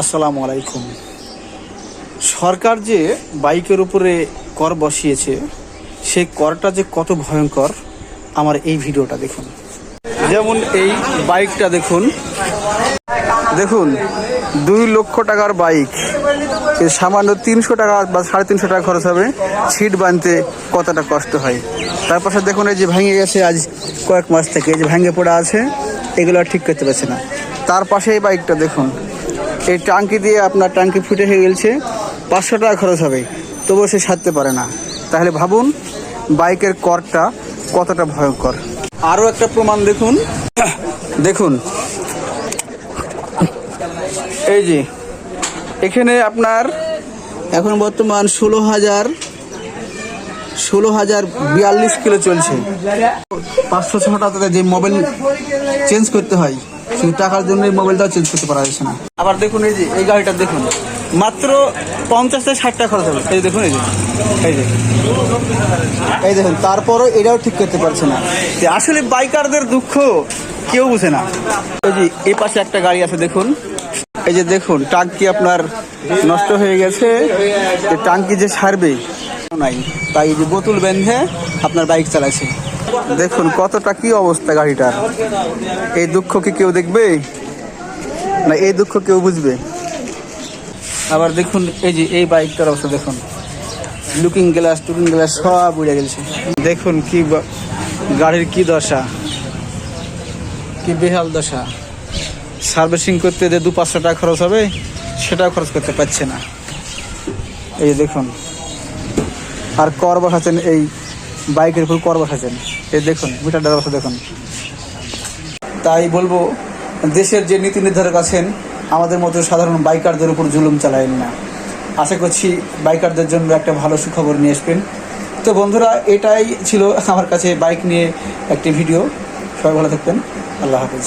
আসসালামু আলাইকুম। সরকার যে বাইকের উপরে কর বসিয়েছে, সেই করটা যে কত ভয়ঙ্কর আমার এই ভিডিওটা দেখুন। যেমন এই বাইকটা দেখুন, দেখুন 2 লক্ষ টাকার বাইক, সামান্য 300 টাকা বা 350 টাকা খরচ হবে। সিট বাঁধতে কতটা কষ্ট হয়। তার পাশে দেখুন এই যে ভেঙে গেছে, আজ কয়েক মাস থেকে এই যে ভেঙে পড়ে আছে, এগুলো আর ঠিক করতে পারছে না। তার পাশে এই বাইকটা দেখুন, এই ট্যাঙ্কি দিয়ে আপনার ট্যাঙ্কি ফুটে হয়ে গেছে, 500 টাকা খরচ হবে, তবুও সে সারতে পারে না। তাহলে ভাবুন বাইকের করটা কতটা ভয়ঙ্কর। আরও একটা প্রমাণ দেখুন, দেখুন এই যে এখানে আপনার এখন বর্তমান 16,042 কিলো চলছে। 500-600 টাকা যে মোবাইল চেঞ্জ করতে হয়, শুধু টাকার জন্য এই মোবাইলটাও চেঞ্জ করতে পারা যাচ্ছে না। আবার দেখুন এই যে এই গাড়িটা দেখুন, মাত্র 50 থেকে 60 টাকা খরচ হবে। এই দেখুন এই যে এই দেখুন, তারপরও এটাও ঠিক করতে পারছে না। আসলে বাইকারদের দুঃখ কেউ বুঝে না। এই যে এই পাশে একটা গাড়ি আছে দেখুন, এই যে দেখুন টাঙ্কি আপনার নষ্ট হয়ে গেছে, টাঙ্কি যে সারবে নাই, তাই যে বোতল বেঁধে আপনার বাইক চালাচ্ছে। দেখুন কতটা কি অবস্থা গাড়িটার। এই দুঃখ কি কেউ দেখবে না, এই দুঃখ কেউ বুঝবে? আবার দেখুন এই যে এই বাইকটার অবস্থা দেখুন, লুকিং গ্লাস টুকিং গ্লাস সব উড়ে গেছে। দেখুন কি গাড়ির কি দশা, কি বেহাল দশা। সার্ভিসিং করতে যে 200-500 টাকা খরচ হবে, সেটাও খরচ করতে পারছে না। এই দেখুন, আর কর বসাচ্ছেন, এই বাইকের উপর কর বসাচ্ছেন। এই দেখুন মিটারটার অবস্থা দেখুন। তাই বলবো, দেশের যে নীতি নির্ধারক আছেন, আমাদের মতো সাধারণ বাইকারদের উপর জুলুম চালায়েন না। আশা করছি বাইকারদের জন্য একটা ভালো সুখবর নিয়ে আসবেন। তো বন্ধুরা, এটাই ছিল আমার কাছে বাইক নিয়ে একটি ভিডিও। সবাই ভালো থাকবেন। আল্লাহ হাফেজ।